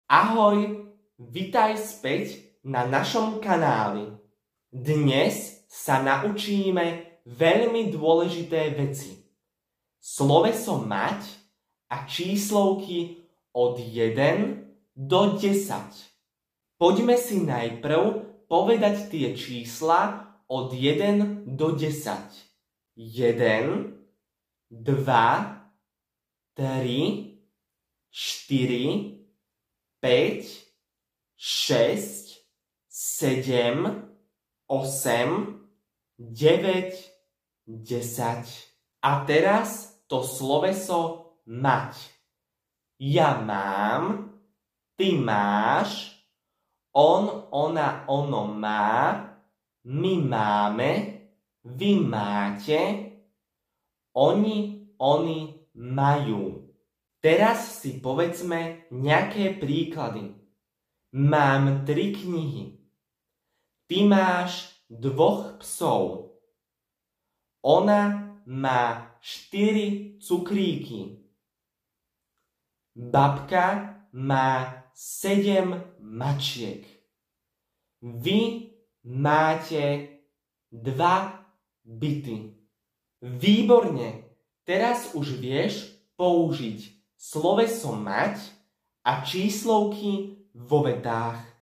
Ahoj, vitaj späť na našom kanáli. Dnes sa naučíme veľmi dôležité veci. Sloveso mať a číslovky od 1 do 10. Poďme si najprv povedať tie čísla od 1 do 10. 1, 2, 3, 4, 5, 6, 7, 8, 9, 10. A teraz to sloveso mať. Ja mám, ty máš, on, ona, ono má, my máme, vy máte, oni majú. Teraz si povedzme nejaké príklady. Mám 3 knihy. Ty máš 2 psov. Ona má 4 cukríky. Babka má 7 mačiek. Vy máte 2 byty. Výborne! Teraz už vieš použiť sloveso mať a číslovky vo vetách.